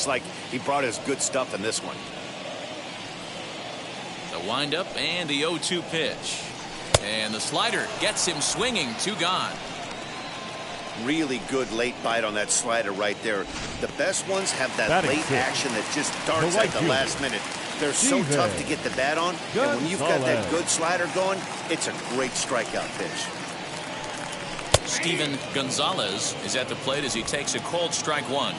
looks like he brought his good stuff in this one. The windup and the 0-2 pitch. And the slider gets him swinging. 2 gone. Really good late bite on that slider right there. The best ones have that late action that just darts at the last minute. They're so tough to get the bat on, and when you've got that good slider going, it's a great strikeout pitch. Steven Gonzalez is at the plate as he takes a cold strike 1.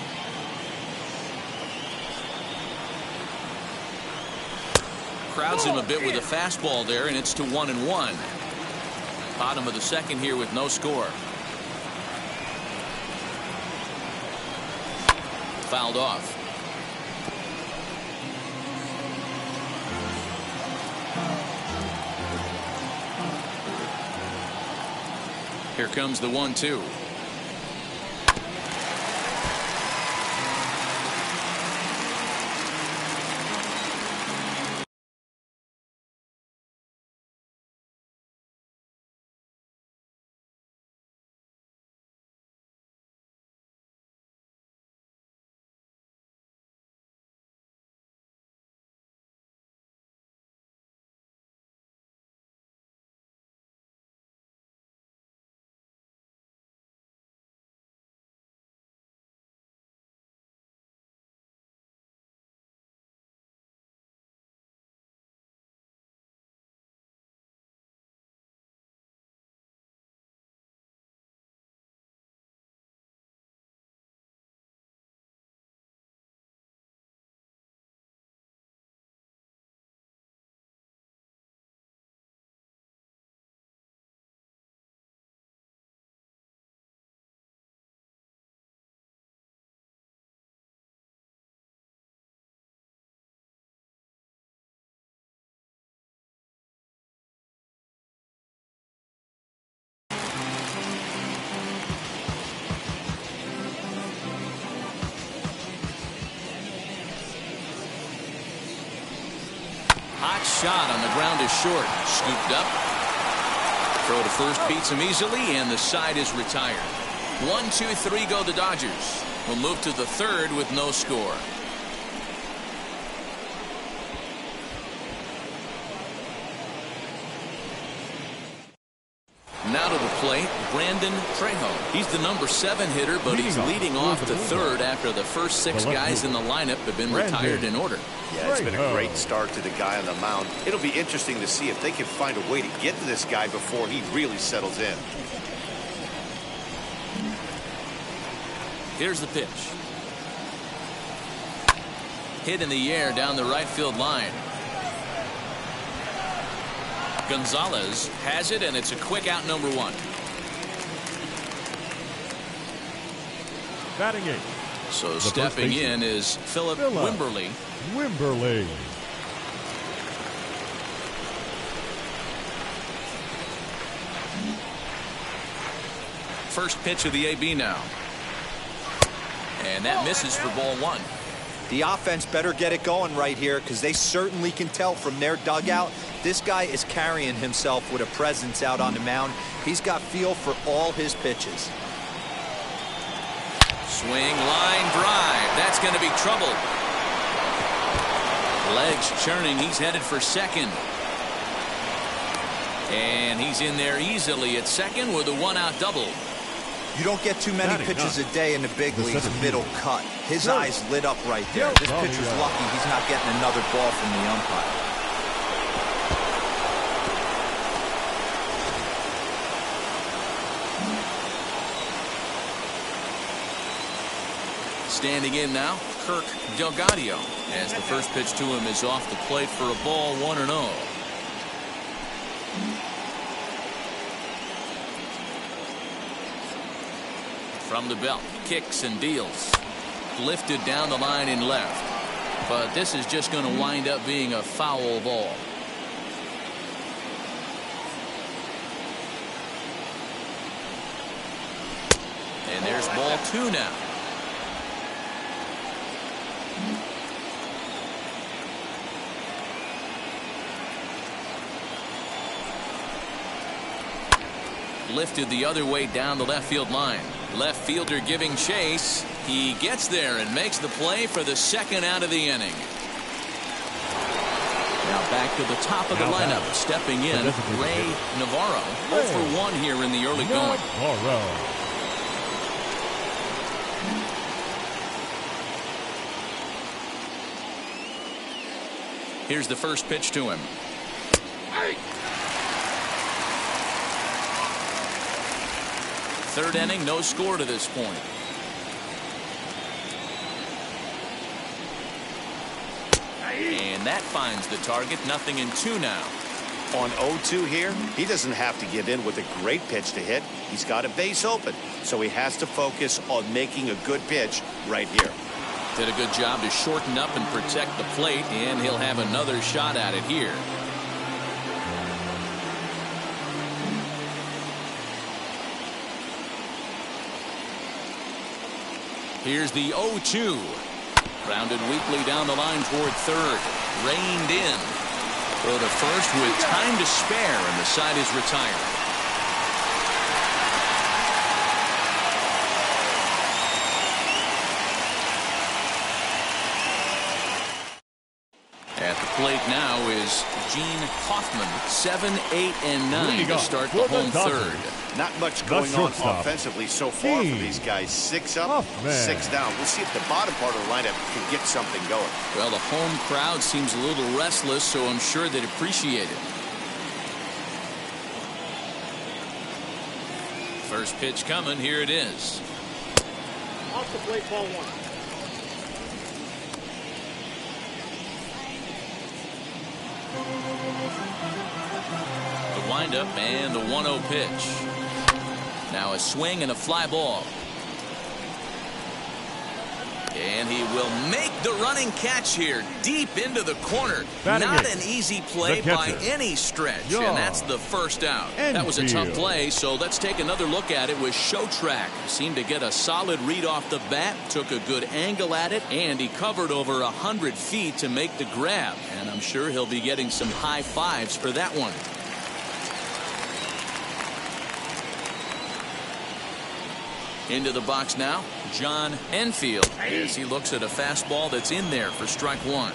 Crowds him a bit with a fastball there, and it's to 1-1. Bottom of the second here with no score. Fouled off. Here comes the 1-2. Hot shot on the ground is short. Scooped up. Throw to first beats him easily, and the side is retired. 1-2-3 go the Dodgers. Will move to the third with no score. Now to the plate, Brandon Trejo. He's the number 7 hitter, but he's leading off the third after the first 6 guys in the lineup have been retired in order. Yeah, it's been a great start to the guy on the mound. It'll be interesting to see if they can find a way to get to this guy before he really settles in. Here's the pitch. Hit in the air down the right field line. Gonzalez has it, and it's a quick out, number 1. Batting 8. So stepping in is Philip Wimberly. First pitch of the AB now. And that misses for ball 1. The offense better get it going right here, because they certainly can tell from their dugout this guy is carrying himself with a presence out on the mound. He's got feel for all his pitches. Swing, line drive. That's going to be trouble. Legs churning. He's headed for second. And he's in there easily at second with a 1-out double. You don't get too many pitches a day in the big leagues middle cut. His eyes lit up right there. This pitcher's lucky he's not getting another ball from the umpire. Standing in now, Kirk Delgadio, as the first pitch to him is off the plate for a ball, 1-0. From the belt, kicks and deals. Lifted down the line in left. But this is just going to wind up being a foul ball. And there's ball 2 now. Lifted the other way down the left field line. Left fielder giving chase. He gets there and makes the play for the second out of the inning. Now back to the top of the lineup. Stepping in, Ray Navarro. 0 for 1 here in the early going. Here's the first pitch to him. Third inning, no score to this point. And that finds the target. 0-2 now. On 0-2 here, he doesn't have to give in with a great pitch to hit. He's got a base open, so he has to focus on making a good pitch right here. Did a good job to shorten up and protect the plate, and he'll have another shot at it here. Here's the 0-2. Grounded weakly down the line toward third. Reined in. Throw to first with time to spare, and the side is retired. At the plate now is Gene Hoffman. 7, 8, and 9 to start the home third. Not much going on offensively so far for these guys. 6 up, 6 down. We'll see if the bottom part of the lineup can get something going. Well, the home crowd seems a little restless, so I'm sure they'd appreciate it. First pitch coming. Here it is. Off the plate, ball 1. The windup and the 1-0 pitch. Now a swing and a fly ball. And he will make the running catch here deep into the corner. Not an easy play by any stretch. And that's the first out. That was a tough play, so let's take another look at it with Showtrack. Seemed to get a solid read off the bat, took a good angle at it, and he covered over 100 feet to make the grab. And I'm sure he'll be getting some high fives for that one. Into the box now, John Enfield, as he looks at a fastball that's in there for strike 1.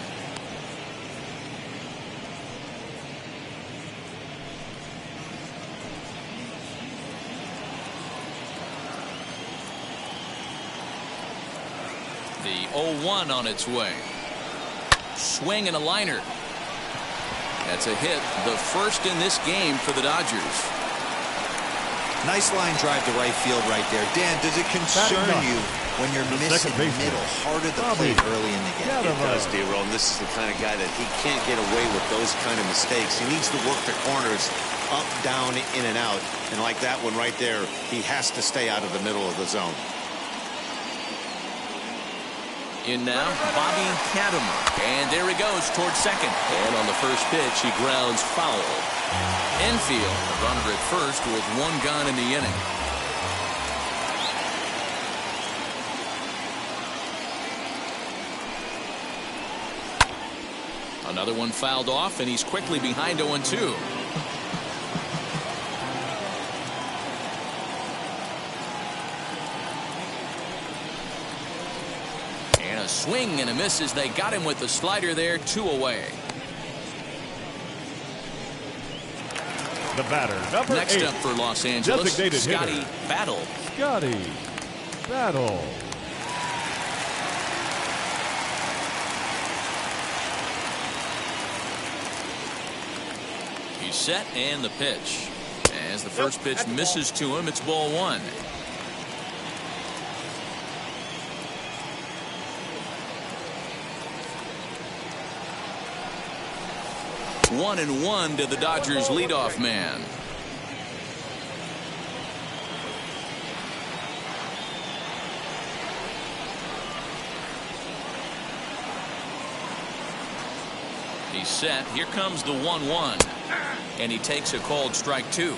The 0-1 on its way. Swing and a liner. That's a hit, the first in this game for the Dodgers. Nice line drive to right field right there. Dan, does it concern you when you're missing the middle, hard of the plate early in the game? It does, D-Roll. And this is the kind of guy that he can't get away with those kind of mistakes. He needs to work the corners up, down, in and out. And like that one right there, he has to stay out of the middle of the zone. In now, Bobby Katimer. And there he goes towards second. And on the first pitch, he grounds foul. Enfield, a runner at first with 1 gone in the inning. Another one fouled off, and he's quickly behind 0-2. And a swing and a miss as they got him with the slider there. 2 away. The batter, number Next 8. up for Los Angeles, Scotty Battle. Scotty Battle. He's set, and the pitch. As the first pitch misses to him, it's ball 1. One and one to the Dodgers leadoff man. He's set. Here comes the 1-1. And he takes a called strike 2.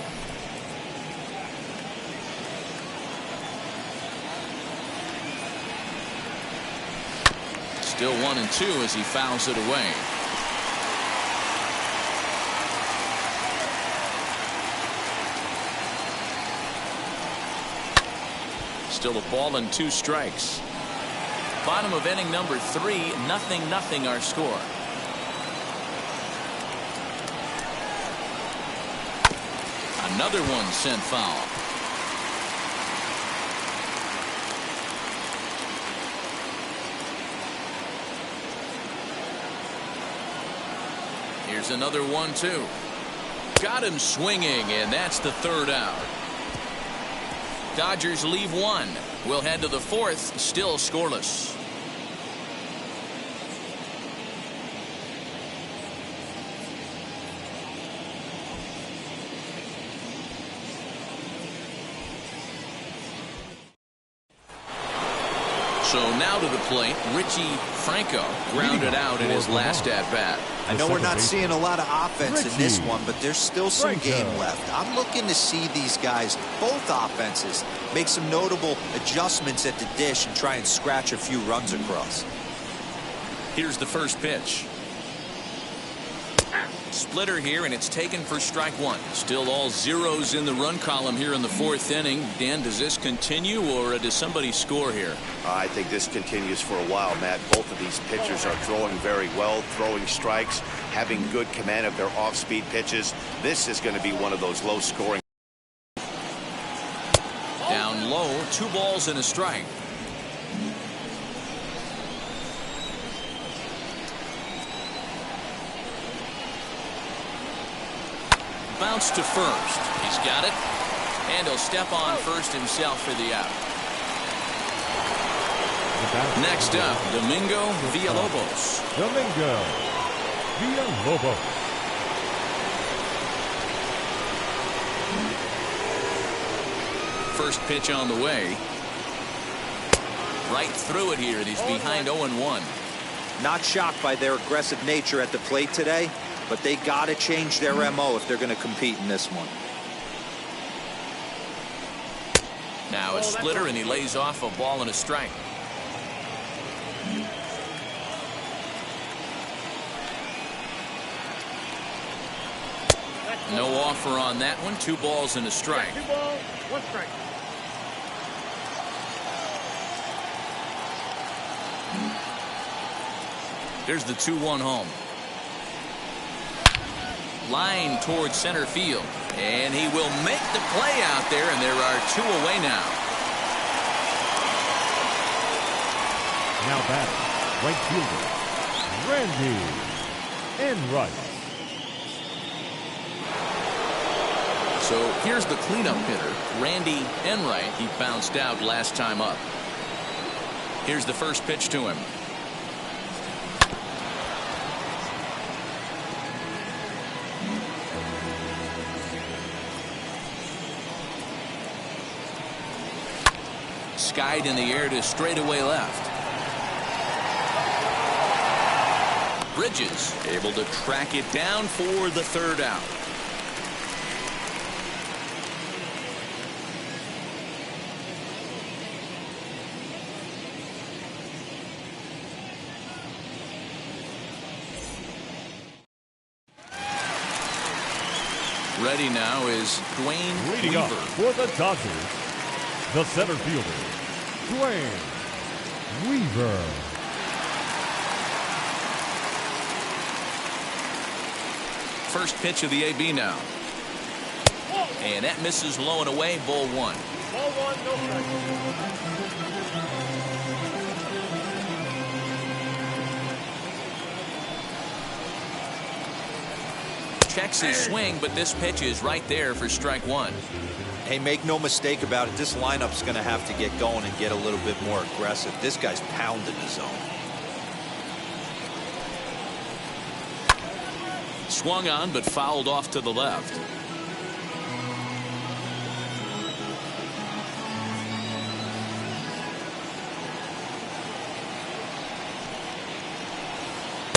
Still 1-2 as he fouls it away. Still a ball and 2 strikes. Bottom of inning number 3, 0-0 our score. Another one sent foul. Here's another 1-2. Got him swinging, and that's the 3rd out. Dodgers leave 1. We'll head to the 4th, still scoreless. So now to the plate, Richie Franco grounded out in his last at-bat. I know we're not seeing a lot of offense in this one, but there's still some game left. I'm looking to see these guys, both offenses, make some notable adjustments at the dish and try and scratch a few runs across. Here's the first pitch. Splitter here, and it's taken for strike 1. Still all zeros in the run column here in the 4th inning. Dan, does this continue, or does somebody score here? I think this continues for a while, Matt. Both of these pitchers are throwing very well, throwing strikes, having good command of their off-speed pitches. This is going to be one of those low-scoring. Down low, 2 balls and a strike. Bounce to first. He's got it. And he'll step on first himself for the out. Next up, Domingo Villalobos. Domingo Villalobos. First pitch on the way. Right through it here. He's behind 0-1. Not shocked by their aggressive nature at the plate today, but they got to change their MO if they're going to compete in this one. Now a splitter, and he lays off a ball and a strike. No offer on that one. 2 balls and a strike. 2 balls, 1 strike. Here's the 2-1 home. Line towards center field, and he will make the play out there, and there are 2 away now. Now batting, right fielder Randy Enright. So here's the cleanup hitter, Randy Enright. He bounced out last time up. Here's the first pitch to him. Skied in the air to straightaway left. Bridges able to track it down for the 3rd out. Ready now is Dwayne Leading Weaver. up for the Dodgers, the center fielder, Dwayne Weaver. First pitch of the AB now. And that misses low and away, ball 1. Ball 1, no strike. Checks his swing, but this pitch is right there for strike 1. Hey, make no mistake about it, this lineup's going to have to get going and get a little bit more aggressive. This guy's pounding the zone. Swung on, but fouled off to the left.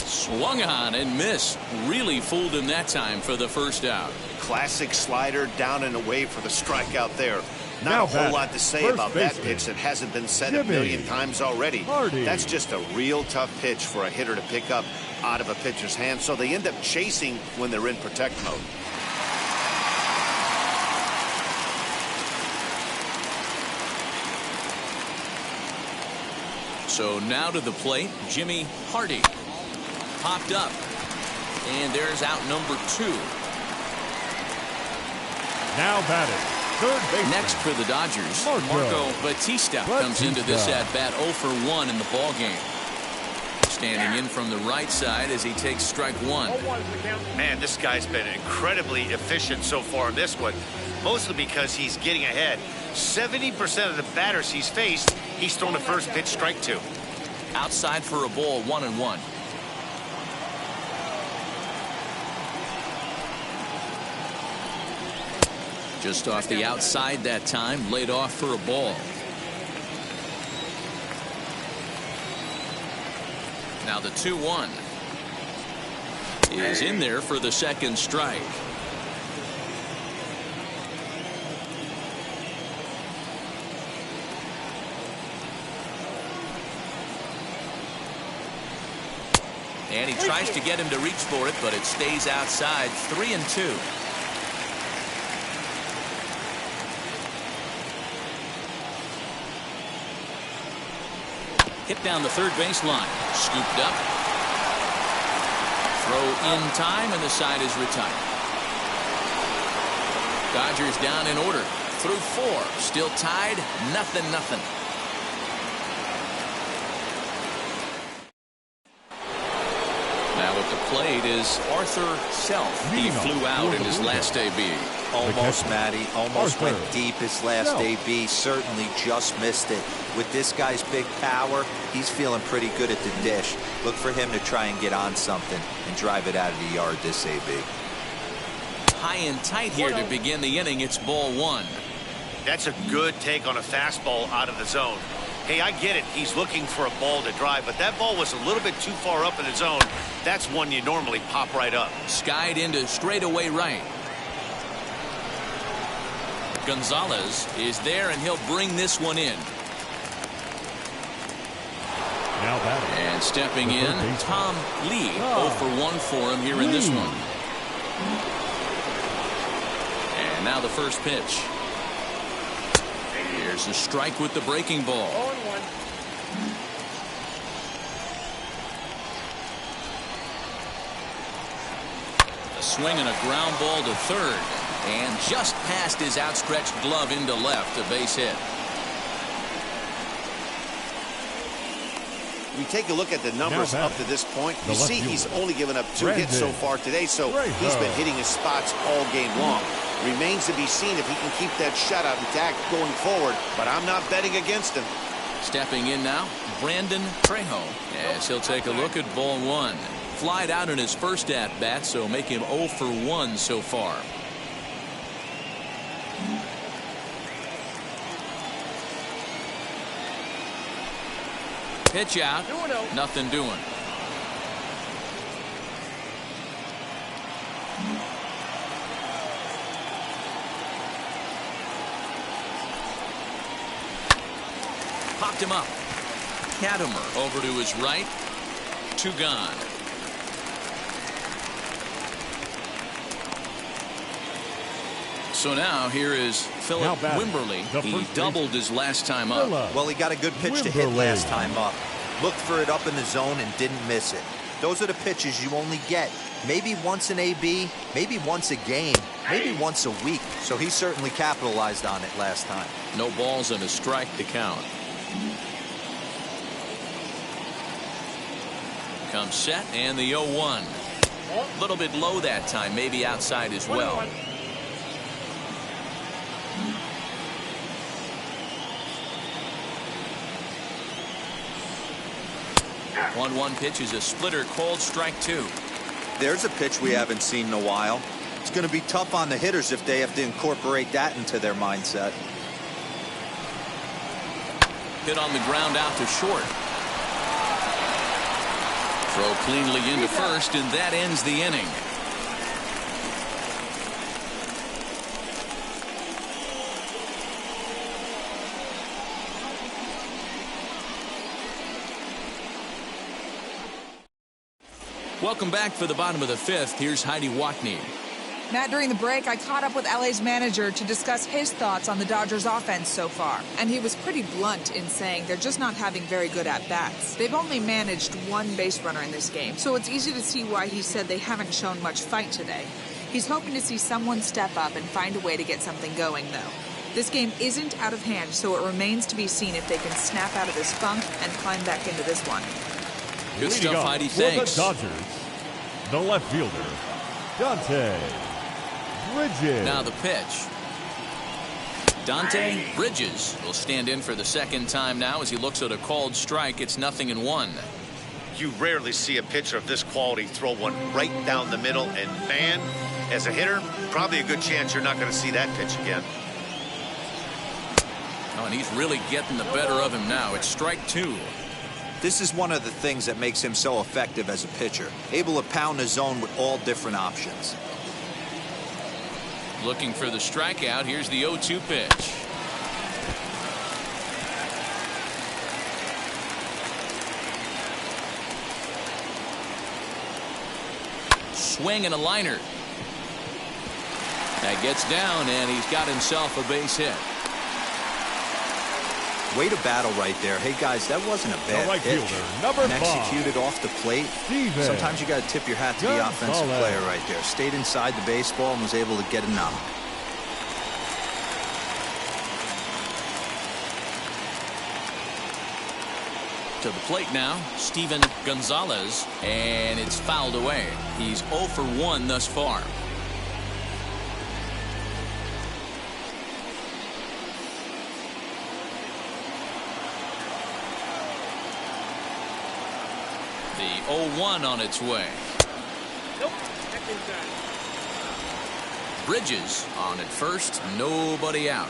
Swung on and missed. Really fooled him that time for the 1st out. Classic slider down and away for the strikeout there. Not Now a whole lot to say first about that baseman, pitch that hasn't been said Jimmy a million times already. Hardy. That's just a real tough pitch for a hitter to pick up out of a pitcher's hand, so they end up chasing when they're in protect mode. So now to the plate, Jimmy Hardy. Popped up. And there's out number 2. Now batting, third baseman. Next for the Dodgers, Marco Batista comes into this at-bat 0 for 1 in the ballgame. Standing in from the right side as he takes strike 1. Man, this guy's been incredibly efficient so far in this one, mostly because he's getting ahead. 70% of the batters he's faced, he's thrown the first pitch, strike 2. Outside for a ball, 1-1. Just off the outside that time, laid off for a ball. Now the 2-1 is in there for the second strike. And he tries to get him to reach for it, but it stays outside. 3-2. Hit down the third baseline. Scooped up. Throw in time, and the side is retired. Dodgers down in order. Through 4. Still tied. 0-0. Now at the plate is Arthur Self. He flew out in his last AB. Almost, Matty. Almost went deep his last AB. Certainly just missed it. With this guy's big power, he's feeling pretty good at the dish. Look for him to try and get on something and drive it out of the yard this AB. High and tight here to begin the inning. It's ball 1. That's a good take on a fastball out of the zone. Hey, I get it. He's looking for a ball to drive, but that ball was a little bit too far up in the zone. That's one you normally pop right up. Skied into straightaway right. Gonzalez is there, and he'll bring this one in. Now batting. And stepping in, Tom Lee. 0 for 1 for him here in this one. And now the first pitch. Here's a strike with the breaking ball. 0-1. A swing and a ground ball to third. And just past his outstretched glove into left, a base hit. We take a look at the numbers up to this point. You see he's only given up 2 hits so far today, so he's been hitting his spots all game long. Remains to be seen if he can keep that shutout intact going forward, but I'm not betting against him. Stepping in now, Brandon Trejo, as he'll take a look at ball 1. Flied out in his first at-bat, so make him 0 for 1 so far. Pitch out, nothing doing. Popped him up. Katimer over to his right. 2 gone. So now here is Philip Wimberly. He doubled his last time up. Well, he got a good pitch to hit last time up. Looked for it up in the zone and didn't miss it. Those are the pitches you only get maybe once an AB, maybe once a game, maybe once a week. So he certainly capitalized on it last time. No balls and a strike to count. Comes set and the 0-1. A little bit low that time, maybe outside as well. 1-1 pitch is a splitter, called strike 2. There's a pitch we haven't seen in a while. It's going to be tough on the hitters if they have to incorporate that into their mindset. Hit on the ground out to short. Throw cleanly into first, and that ends the inning. Welcome back for the bottom of the 5th. Here's Heidi Watney. Matt, during the break, I caught up with LA's manager to discuss his thoughts on the Dodgers' offense so far. And he was pretty blunt in saying they're just not having very good at-bats. They've only managed one base runner in this game, so it's easy to see why he said they haven't shown much fight today. He's hoping to see someone step up and find a way to get something going, though. This game isn't out of hand, so it remains to be seen if they can snap out of this funk and climb back into this one. Good stuff, Heidi. Thanks. For the Dodgers, the left fielder, Dante Bridges. Now the pitch. Dante Bridges will stand in for the second time now as he looks at a called strike. It's 0-1. You rarely see a pitcher of this quality throw one right down the middle, and man, as a hitter, probably a good chance you're not going to see that pitch again. Oh, and he's really getting the better of him now. It's strike 2. This is one of the things that makes him so effective as a pitcher, able to pound the zone with all different options. Looking for the strikeout. Here's the 0-2 pitch. Swing and a liner. That gets down, and he's got himself a base hit. Way to battle right there. Hey, guys, that wasn't a bad right pitch. fielder, number And 5. executed off the plate. Sometimes you got to tip your hat to the offensive player right there. Stayed inside the baseball and was able to get a knock. To the plate now, Steven Gonzalez, and it's fouled away. He's 0 for 1 thus far. The 0-1 on its way. Nope. Check inside. Bridges on at first, nobody out.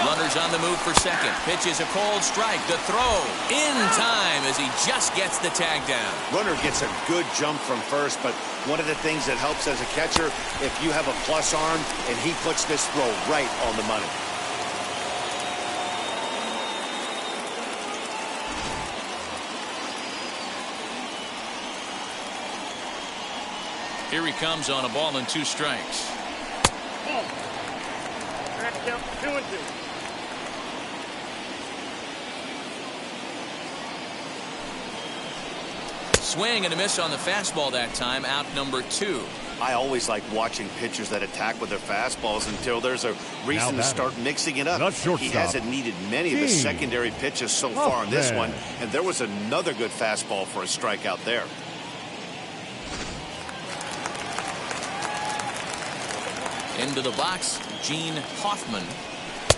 Runners on the move for second. Pitch is a cold strike. The throw in time as he just gets the tag down. Runner gets a good jump from first, but one of the things that helps as a catcher, if you have a plus arm and he puts this throw right on the money. Here he comes on a ball and 2 strikes. Oh. Track count 2-2. Swing and a miss on the fastball that time. Out number 2. I always like watching pitchers that attack with their fastballs until there's a reason to start mixing it up. He hasn't needed many of his secondary pitches so far in this one, and there was another good fastball for a strikeout there. Into the box, Gene Hoffman,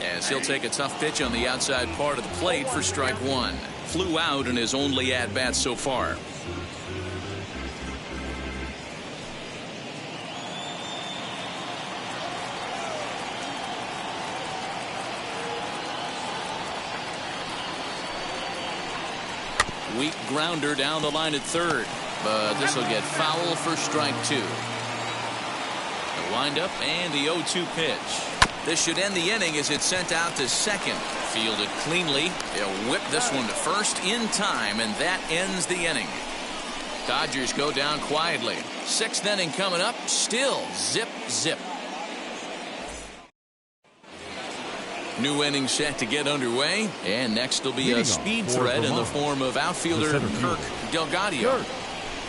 as he'll take a tough pitch on the outside part of the plate for strike 1. Flew out in his only at-bat so far. Weak grounder down the line at third, but this will get foul for strike 2. The windup and the 0-2 pitch. This should end the inning as it's sent out to second. Fielded cleanly. They'll whip this one to first in time, and that ends the inning. Dodgers go down quietly. 6th inning coming up. Still zip, zip. New inning set to get underway, and next will be a speed threat in the form of outfielder Kirk Delgadio.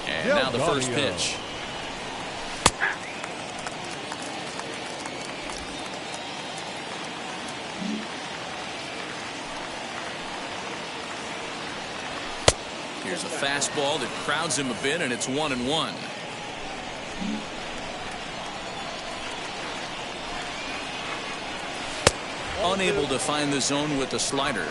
And now the first pitch. Here's a fastball that crowds him a bit, and it's 1-1. Unable to find the zone with the slider.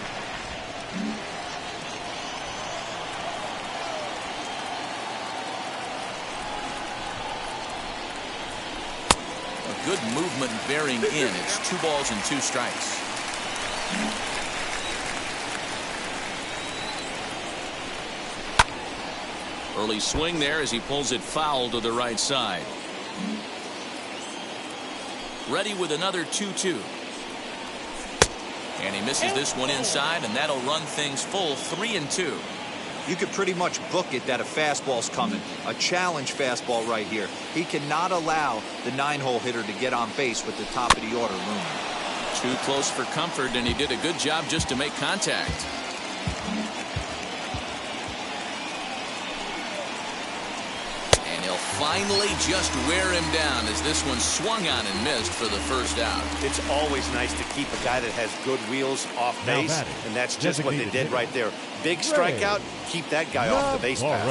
A good movement bearing in. It's 2 balls and 2 strikes. Early swing there as he pulls it foul to the right side. Ready with another 2-2. And he misses this one inside, and that'll run things full 3-2. you could pretty much book it that a fastball's coming. A challenge fastball right here. He cannot allow the 9-hole hitter to get on base with the top of the order looming. Too close for comfort, and he did a good job just to make contact. And he'll finally just wear him down as this one swung on and missed for the first out. It's always nice to keep a guy that has good wheels off base, and that's just what they did right there. Big strikeout, keep that guy off the base path.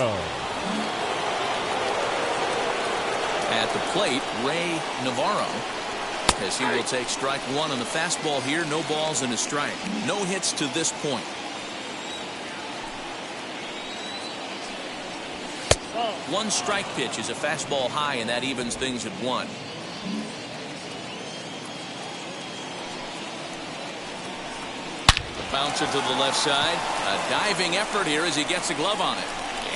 At the plate, Ray Navarro, as he will take strike one on the fastball here. No balls and a strike. No hits to this point. One strike pitch is a fastball high, and that evens things at 1. A bouncer to the left side. A diving effort here as he gets a glove on it.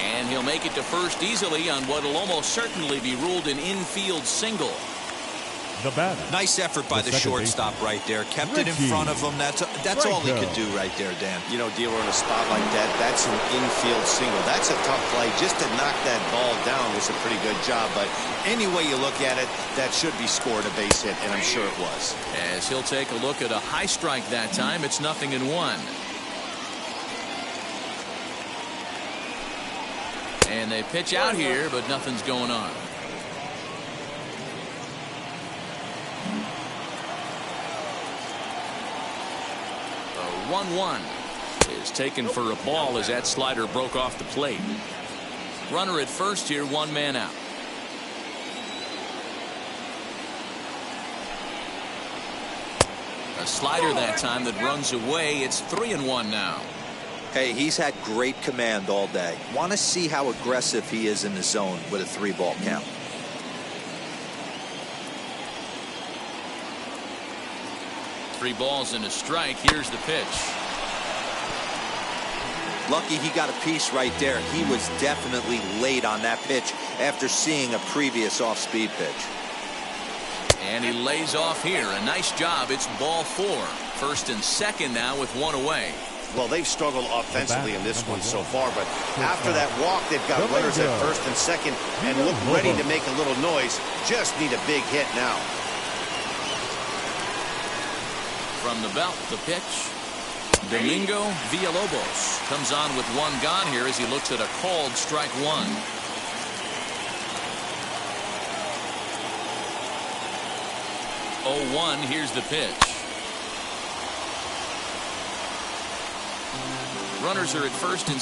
And he'll make it to first easily on what will almost certainly be ruled an infield single. The batter. Nice effort by the shortstop right there. Kept it in front of him. That's all he could do right there, Dan. You know, dealer in a spot like that, that's an infield single. That's a tough play. Just to knock that ball down was a pretty good job. But any way you look at it, that should be scored a base hit, and I'm sure it was. As he'll take a look at a high strike that time, it's 0-1. And they pitch out here, but nothing's going on. The 1-1 is taken for a ball as that slider broke off the plate. Runner at first here, 1 man out. A slider that time that runs away. It's 3-1 now. Hey, he's had great command all day. Want to see how aggressive he is in the zone with a 3-ball count. Three balls and a strike. Here's the pitch. Lucky he got a piece right there. He was definitely late on that pitch after seeing a previous off-speed pitch. And he lays off here. A nice job. It's ball 4. First and second now with 1 away. Well, they've struggled offensively in this one so far, but after that walk, they've got runners at first and second and look ready to make a little noise. Just need a big hit now. From the belt, the pitch. Domingo Villalobos comes on with 1 gone here as he looks at a called strike 1. Oh, 1. Here's the pitch. Runners are at first and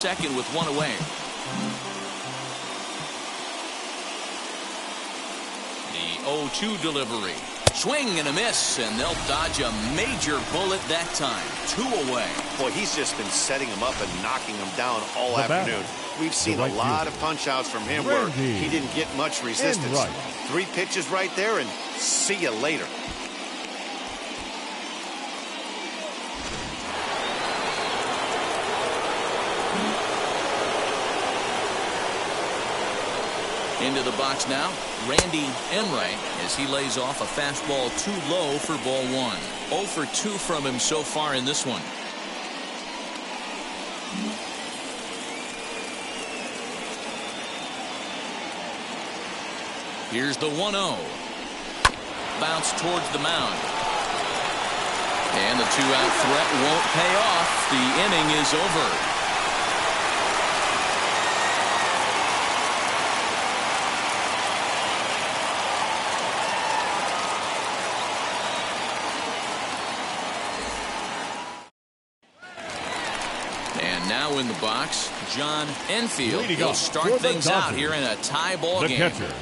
second with 1 away. The 0-2 delivery. Swing and a miss, and they'll dodge a major bullet that time. 2 away. Boy, he's just been setting him up and knocking him down all afternoon. We've seen a lot of punch-outs from him where he didn't get much resistance. 3 pitches right there, and see you later. Into the box now, Randy Enright as he lays off a fastball too low for ball 1. 0 for 2 from him so far in this one. Here's the 1-0. Bounce towards the mound. And the 2-out threat won't pay off. The inning is over. In the box, John Enfield. He'll start things out here in a tie ball game. The catcher,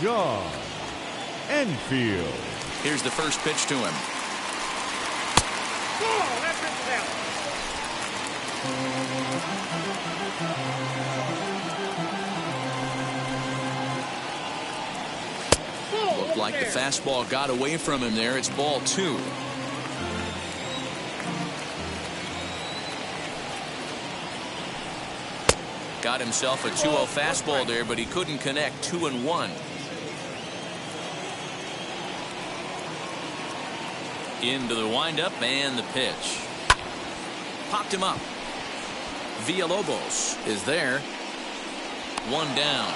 John Enfield. Here's the first pitch to him. Oh, that pitch down. Looked like the fastball got away from him there. It's ball 2. Got himself a 2-0 fastball there, but he couldn't connect. 2-1. Into the windup and the pitch. Popped him up. Villalobos is there. 1 down.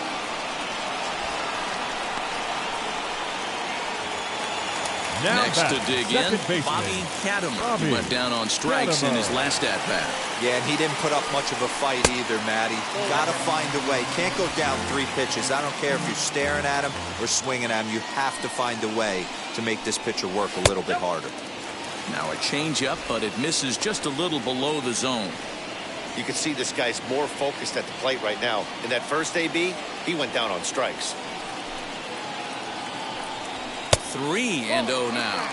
Now Next to dig in, Bobby Katimer went down on strikes in his last at-bat. Yeah, and he didn't put up much of a fight either, Matty. Got to find a way. Can't go down 3 pitches. I don't care if you're staring at him or swinging at him. You have to find a way to make this pitcher work a little bit harder. Now a changeup, but it misses just a little below the zone. You can see this guy's more focused at the plate right now. In that first AB, he went down on strikes. 3-0 now.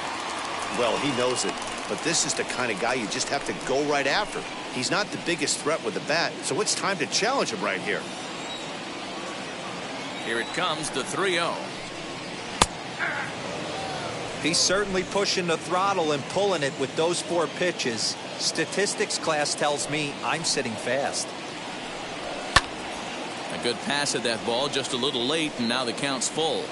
Well, he knows it, but this is the kind of guy you just have to go right after. He's not the biggest threat with the bat, so it's time to challenge him right here. Here it comes, the 3-0. He's certainly pushing the throttle and pulling it with those 4 pitches. Statistics class tells me I'm sitting fast. A good pass at that ball, just a little late, and now the count's full.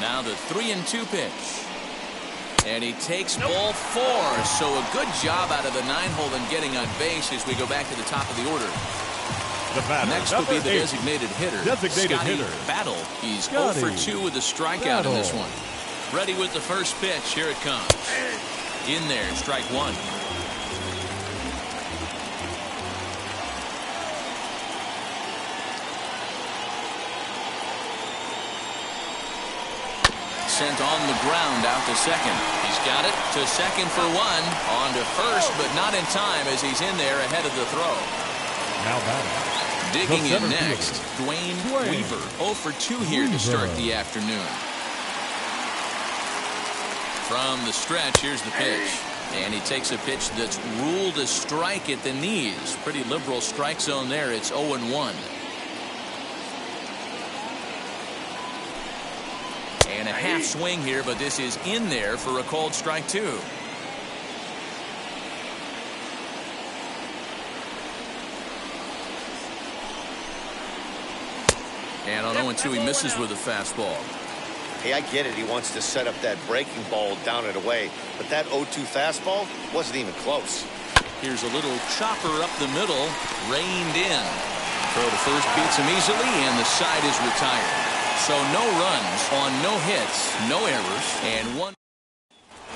Now the 3-2 pitch. And he takes ball 4. So a good job out of the 9-hole and getting on base as we go back to the top of the order. The batter, next will be the designated hitter. Scotty Battle. He's 0 for 2 with a strikeout in this one. Ready with the first pitch. Here it comes. In there, strike 1. Sent on the ground out to second. He's got it to second for 1. On to first, but not in time as he's in there ahead of the throw. Now batting. Digging in next, Dwayne Weaver. 0 for 2 here to start the afternoon. From the stretch, here's the pitch. And he takes a pitch that's ruled a strike at the knees. Pretty liberal strike zone there. It's 0-1. And a half swing here, but this is in there for a called strike 2. And on 0-2, he misses with a fastball. Hey, I get it. He wants to set up that breaking ball down and away. But that 0-2 fastball wasn't even close. Here's a little chopper up the middle. Reined in. Throw to first beats him easily, and the side is retired. So no runs on no hits, no errors, and 1.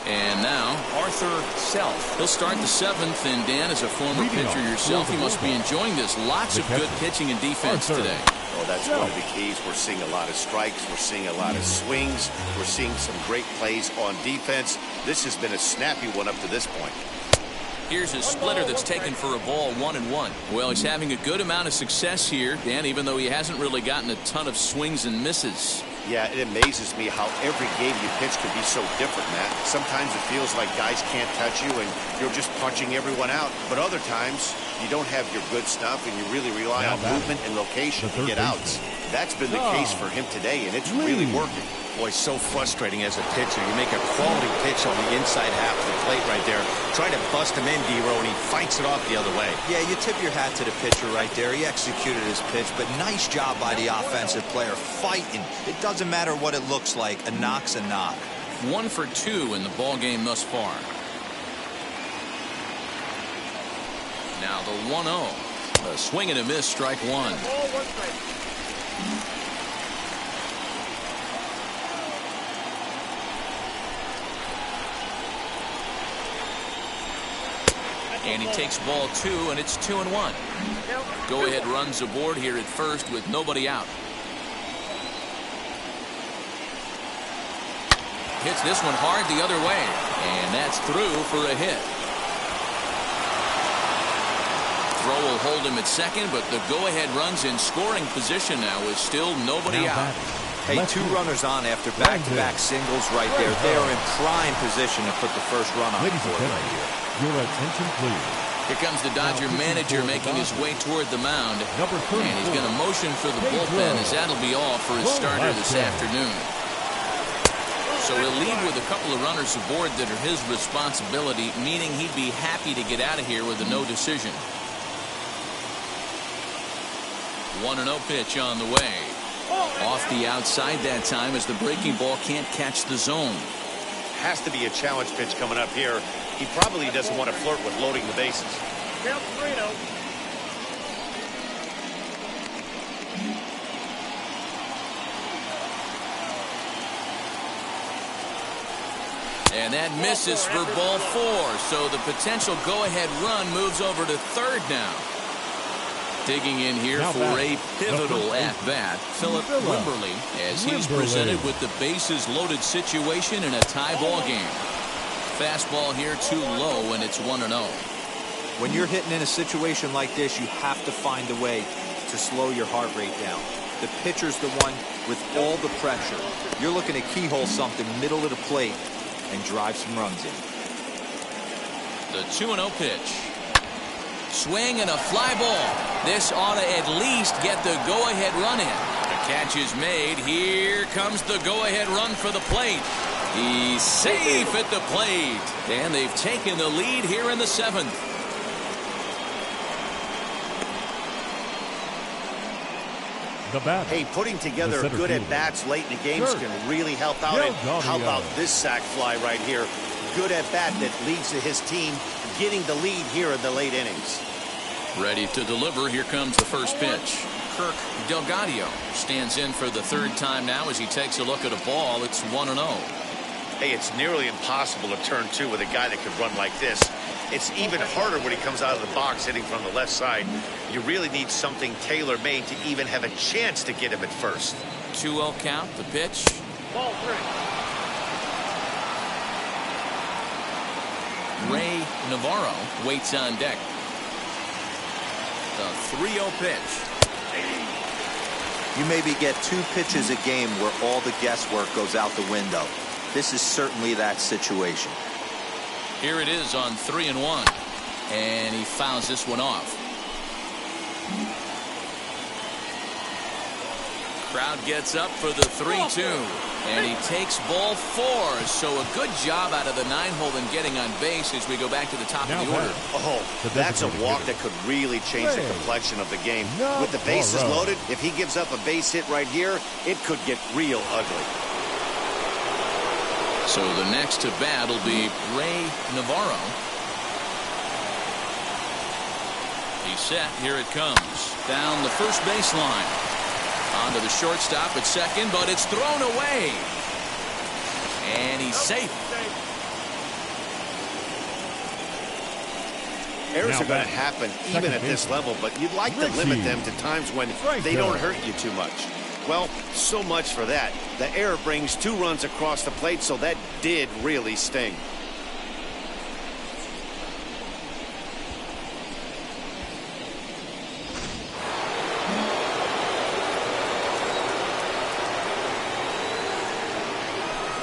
And now Arthur Self. He'll start the 7th, and Dan, as a former pitcher yourself, you must be enjoying this. Lots of good pitching and defense today. Oh, that's one of the keys. We're seeing a lot of strikes. We're seeing a lot of swings. We're seeing some great plays on defense. This has been a snappy one up to this point. Here's a splitter that's taken for a ball, 1-1. Well, he's having a good amount of success here, Dan, even though he hasn't really gotten a ton of swings and misses. Yeah, it amazes me how every game you pitch can be so different, Matt. Sometimes it feels like guys can't touch you and you're just punching everyone out. But other times, you don't have your good stuff and you really rely on movement and location to get outs. That's been the case for him today, and it's really working. Boy, so frustrating as a pitcher. You make a quality pitch on the inside half of the plate right there. Try to bust him in, D-Row, and he fights it off the other way. Yeah, you tip your hat to the pitcher right there. He executed his pitch, but nice job by the offensive player fighting. It doesn't matter what it looks like. A knock's a knock. 1 for 2 in the ball game thus far. Now the 1-0. A swing and a miss, strike 1. And he takes ball 2, and it's 2-1. Go-ahead runs aboard here at first with nobody out. Hits this one hard the other way, and that's through for a hit. Throw will hold him at second, but the go-ahead runs in scoring position now with still nobody out. Hey, 2 runners on after back-to-back singles right there. They are in prime position to put the first run on the board right here. Your attention, please. Here comes the Dodger manager making his way toward the mound. And he's going to motion for the bullpen, as that'll be all for his starter this afternoon. So he'll leave with a couple of runners aboard that are his responsibility, meaning he'd be happy to get out of here with a no decision. 1-0 pitch on the way. Off the outside that time as the breaking ball can't catch the zone. Has to be a challenge pitch coming up here. He probably doesn't want to flirt with loading the bases. Count 3-0. And that misses for ball 4. So the potential go-ahead run moves over to third now. Digging in here for a pivotal at-bat, Philip Wimberly, as he's presented with the bases-loaded situation in a tie ball game. Fastball here too low, and it's 1-0. When you're hitting in a situation like this, you have to find a way to slow your heart rate down. The pitcher's the one with all the pressure. You're looking to keyhole something middle of the plate and drive some runs in. The 2-0 pitch. Swing and a fly ball. This ought to at least get the go-ahead run in. The catch is made. Here comes the go-ahead run for the plate. He's safe at the plate. And they've taken the lead here in the 7th. The bat. Hey, putting together good at-bats late in the games can really help out. And how about this sac fly right here? Good at-bat that leads to his team getting the lead here in the late innings. Ready to deliver. Here comes the first pitch. Kirk Delgadio stands in for the third time now as he takes a look at a ball. It's 1-0. Hey, it's nearly impossible to turn two with a guy that can run like this. It's even harder when he comes out of the box hitting from the left side. You really need something tailor-made to even have a chance to get him at first. 2-0 count. The pitch. Ball 3. Ray Navarro waits on deck. The 3-0 pitch. You maybe get 2 pitches a game where all the guesswork goes out the window. This is certainly that situation. Here it is on 3-1. And he fouls this one off. Crowd gets up for the 3-2. And he takes ball 4. So a good job out of the 9-hole in getting on base as we go back to the top of the order. Oh, that's a walk that could really change the complexion of the game. With the bases loaded, if he gives up a base hit right here, it could get real ugly. So the next to bat will be Ray Navarro. He's set. Here it comes. Down the first baseline. Onto the shortstop at second, but it's thrown away. And he's safe. Errors are going to happen even at this level, but you'd like to limit them to times when they don't hurt you too much. Well, so much for that. The error brings 2 runs across the plate, so that did really sting.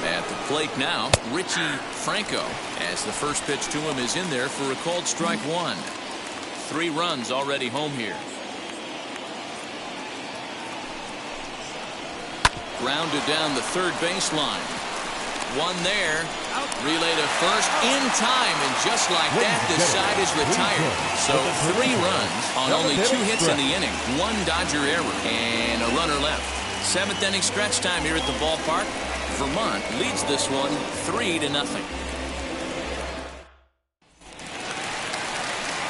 At the plate now, Richie Franco, as the first pitch to him is in there for a called strike 1. 3 runs already home here. Grounded down the third baseline. One there. Relay to first in time, and just like that, the side is retired. So 3 runs on only 2 hits in the inning. 1 Dodger error and a runner left. 7th inning stretch time here at the ballpark. Vermont leads this one 3-0.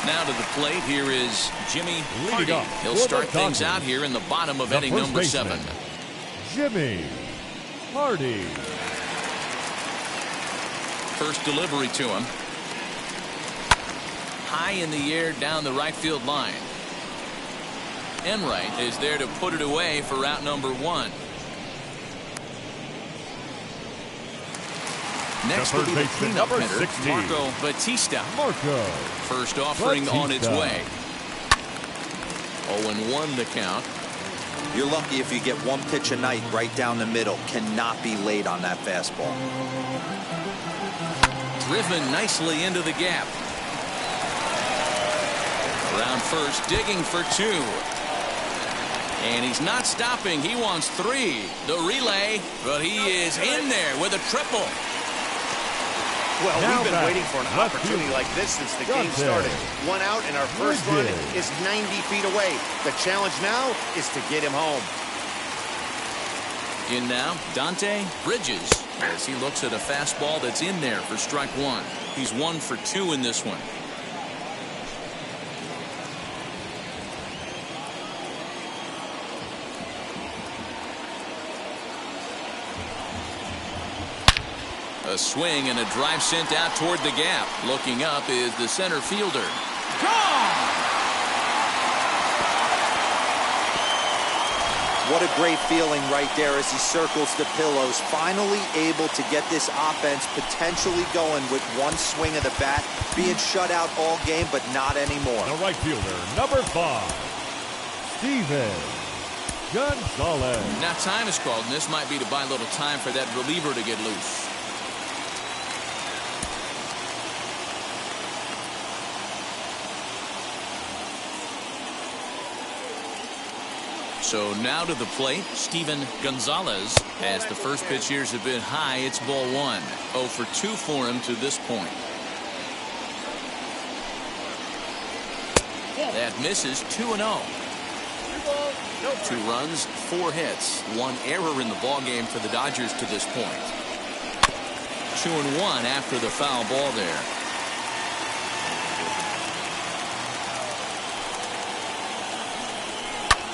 Now to the plate, here is Jimmy Hardy. He'll start things out here in the bottom of inning number 7. Jimmy Hardy. First delivery to him. High in the air down the right field line. Enright is there to put it away for out number 1. Next will be the cleanup hitter, Marco Batista. First offering on its way. 0-1 the count. You're lucky if you get 1 pitch a night right down the middle. Cannot be late on that fastball. Driven nicely into the gap. Around first, digging for 2. And he's not stopping. He wants 3. The relay, but he is in there with a triple. Well, Now we've been back. waiting for an Left opportunity field. like this since the game started. 1 out, and our first run is 90 feet away. The challenge now is to get him home. In now, Dante Bridges, as he looks at a fastball that's in there for strike 1. He's 1 for 2 in this one. A swing and a drive sent out toward the gap. Looking up is the center fielder. Gone! What a great feeling right there as he circles the pillows. Finally able to get this offense potentially going with one swing of the bat. Being shut out all game, but not anymore. The right fielder, number 5, Steven Gonzalez. Now time is called, and this might be to buy a little time for that reliever to get loose. So now to the plate, Steven Gonzalez. As the first pitch years have been high, it's ball 1. 0 for 2 for him to this point. That misses. 2-0. 2 runs, 4 hits, 1 error in the ballgame for the Dodgers to this point. 2-1 after the foul ball there.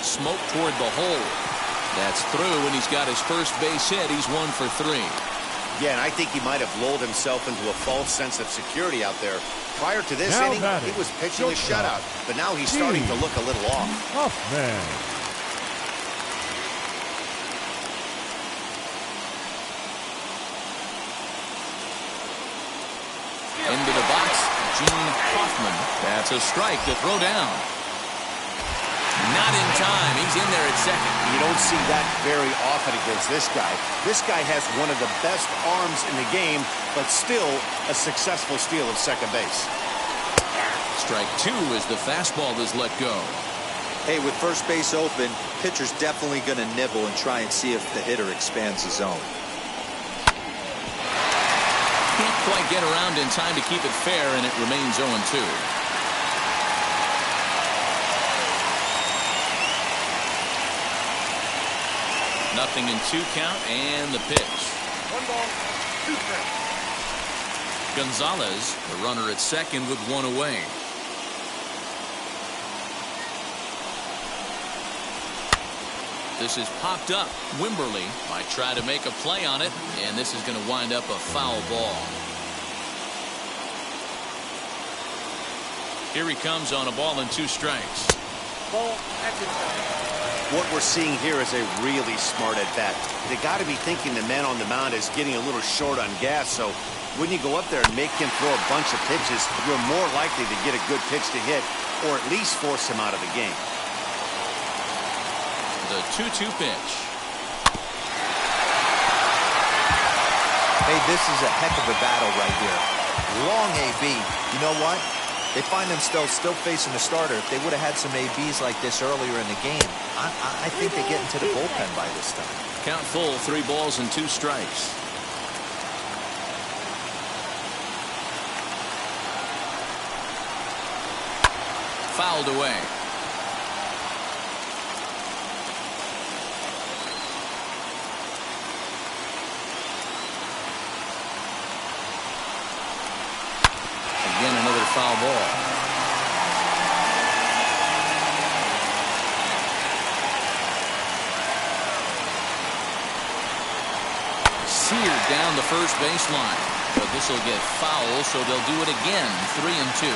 Smoke toward the hole. That's through, and he's got his first base hit. He's 1 for 3. Yeah, and I think he might have lulled himself into a false sense of security out there. Prior to this inning, he was pitching a shutout, but now he's starting to look a little off. Hoffman. Into the box, Gene Hoffman. That's a strike to throw down. Not in time. He's in there at second. You don't see that very often against this guy. This guy has one of the best arms in the game, but still a successful steal of second base. Strike 2 as the fastball is let go. Hey, with first base open, pitcher's definitely going to nibble and try and see if the hitter expands the zone. Can't quite get around in time to keep it fair, and it remains 0-2. Nothing in 2 count, and the pitch. 1 ball, 2 strikes. Gonzalez, the runner at second with 1 away. This is popped up. Wimberly might try to make a play on it, and this is going to wind up a foul ball. Here he comes on a ball and 2 strikes. Ball, action. What we're seeing here is a really smart at-bat. They got to be thinking the man on the mound is getting a little short on gas, so when you go up there and make him throw a bunch of pitches, you're more likely to get a good pitch to hit or at least force him out of the game. The 2-2 pitch. Hey, this is a heck of a battle right here. Long AB. You know what? They find themselves still facing the starter. If they would have had some ABs like this earlier in the game, I think they get into the bullpen by this time. Count full, 3 balls and 2 strikes. Fouled away. Again, another foul ball. Seared down the first baseline. But this will get foul, so they'll do it again. 3-2.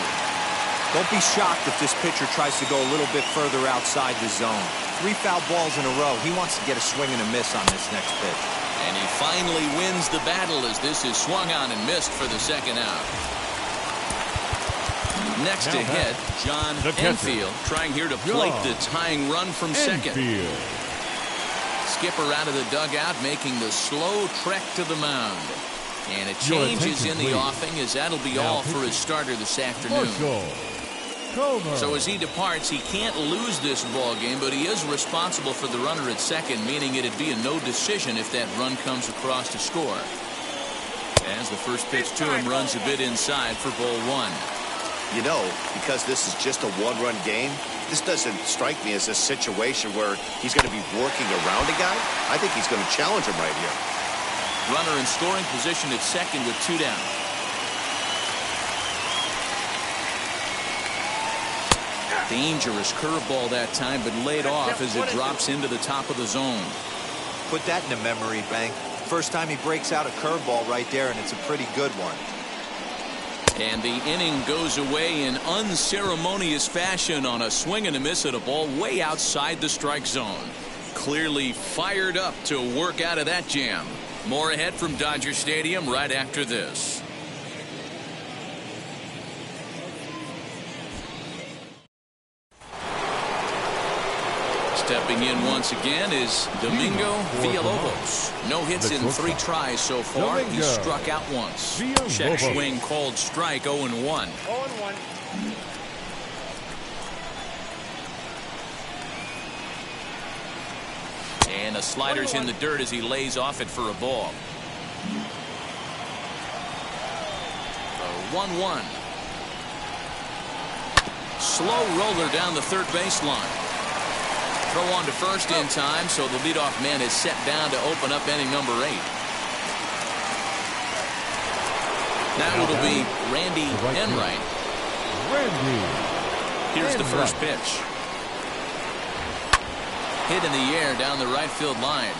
Don't be shocked if this pitcher tries to go a little bit further outside the zone. 3 foul balls in a row. He wants to get a swing and a miss on this next pitch. And he finally wins the battle as this is swung on and missed for the second out. Next to hit, John Enfield trying here to plate the tying run from second. Skipper out of the dugout making the slow trek to the mound. And a change is in the offing as that'll be all for his starter this afternoon. So as he departs, he can't lose this ball game, but he is responsible for the runner at second, meaning it'd be a no decision if that run comes across to score. As the first pitch to him runs a bit inside for ball one. You know, because this is just a one-run game, this doesn't strike me as a situation where he's going to be working around a guy. I think he's going to challenge him right here. Runner in scoring position at second with 2 down. Dangerous curveball that time, but laid off as it drops into the top of the zone. Put that in the memory bank. First time he breaks out a curveball right there, and it's a pretty good one. And the inning goes away in unceremonious fashion on a swing and a miss at a ball way outside the strike zone. Clearly fired up to work out of that jam. More ahead from Dodger Stadium right after this. Stepping in once again is Domingo Villalobos. No hits in 3 tries so far. He struck out once. Check swing called strike, 0-1. 0-1. And the slider's in the dirt as he lays off it for a ball. 1-1. Slow roller down the third baseline. Throw on to first in time, so the leadoff man is set down to open up inning number 8. Now it'll be Randy Enright. Here's the first pitch. Hit in the air down the right field line.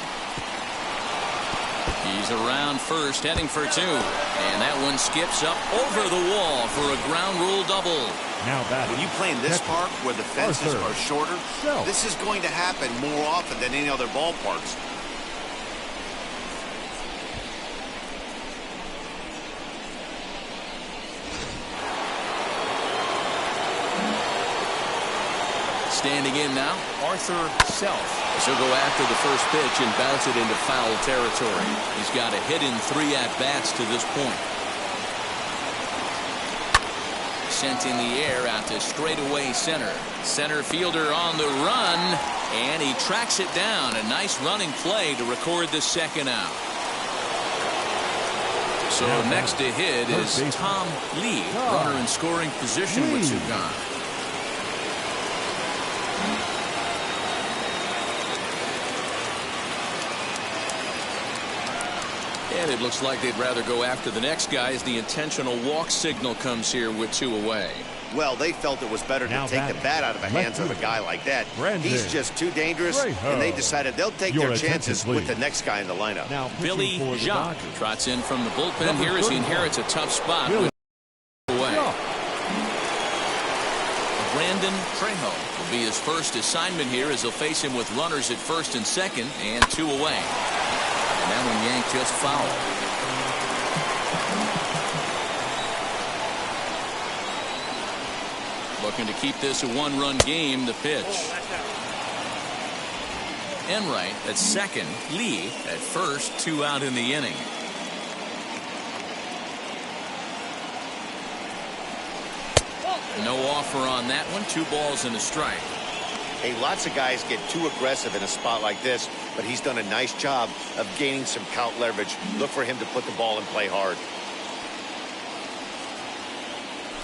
He's around first, heading for 2. And that one skips up over the wall for a ground rule double. Now when you play in this park where the fences are shorter, this is going to happen more often than any other ballparks. Standing in now, Arthur Self. He'll go after the first pitch and bounce it into foul territory. He's got a hit in 3 at-bats to this point. Sent in the air out to straightaway center. Center fielder on the run, and he tracks it down. A nice running play to record the second out. So next to hit is Tom Lee, runner in scoring position with 2 gone. And it looks like they'd rather go after the next guy as the intentional walk signal comes here with 2 away. Well, they felt it was better to take the bat out of the hands of a guy like that. He's just too dangerous, and they decided they'll take their chances with the next guy in the lineup. Now Billy Jacques trots in from the bullpen here as he inherits a tough spot. With away. Brandon Trejo will be his first assignment here as he'll face him with runners at first and second and 2 away. And that one yanked just foul. Looking to keep this a 1-run game. The pitch. Enright at second. Lee at first. 2 out in the inning. No offer on that one. 2 balls and a strike. Hey, lots of guys get too aggressive in a spot like this, but he's done a nice job of gaining some count leverage. Look for him to put the ball in play hard.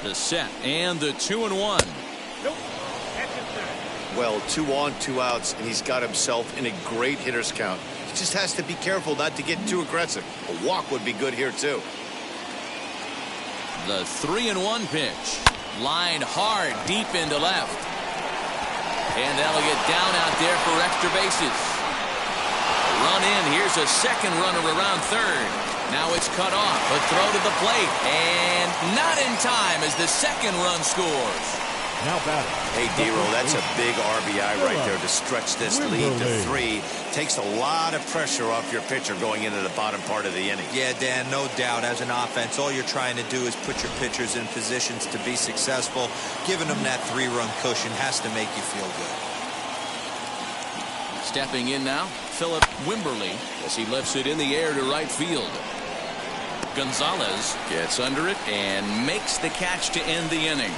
The set and the 2-1. Nope. Well, 2 on, 2 outs, and he's got himself in a great hitter's count. He just has to be careful not to get too aggressive. A walk would be good here, too. The 3-1 pitch. Lined hard deep into left. And that'll get down out there for extra bases. Run in. Here's a second runner around third. Now it's cut off. A throw to the plate. And not in time as the second run scores. Now batting. Hey, D-Roll, that's a big RBI right there to stretch this lead to 3. Takes a lot of pressure off your pitcher going into the bottom part of the inning. Yeah, Dan, no doubt. As an offense, all you're trying to do is put your pitchers in positions to be successful. Giving them that 3-run cushion has to make you feel good. Stepping in now, Philip Wimberly as he lifts it in the air to right field. Gonzalez gets under it and makes the catch to end the inning.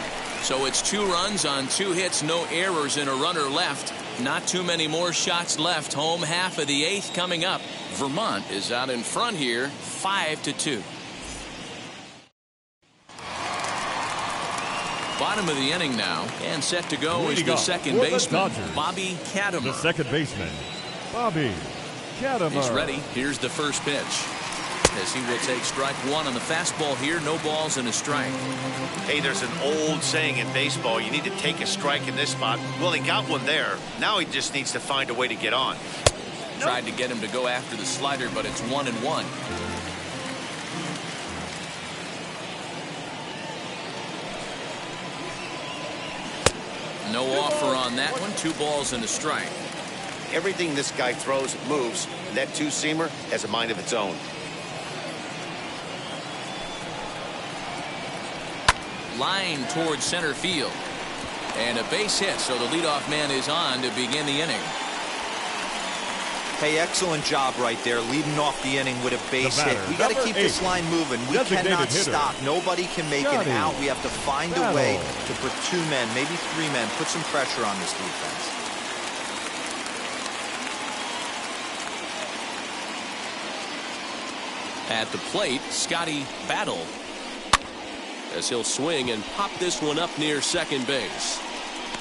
So it's 2 runs on 2 hits, no errors, and a runner left. Not too many more shots left. Home half of the 8th coming up. Vermont is out in front here, 5-2. Bottom of the inning now, and set to go is the second baseman, Bobby Katimer. The second baseman, Bobby Katimer. He's ready. Here's the first pitch. As he will take strike 1 on the fastball here. No balls and a strike. Hey, there's an old saying in baseball, you need to take a strike in this spot. Well, he got one there. Now he just needs to find a way to get on. Tried to get him to go after the slider, but it's 1-1. No offer on that one. 2 balls and a strike. Everything this guy throws moves. That 2-seamer has a mind of its own. Line towards center field. And a base hit, so the leadoff man is on to begin the inning. Hey, excellent job right there, leading off the inning with a base hit. We got to keep this line moving. We cannot stop. Nobody can make an out. We have to find a way to put 2 men, maybe 3 men, put some pressure on this defense. At the plate, Scotty Battle, as he'll swing and pop this one up near second base.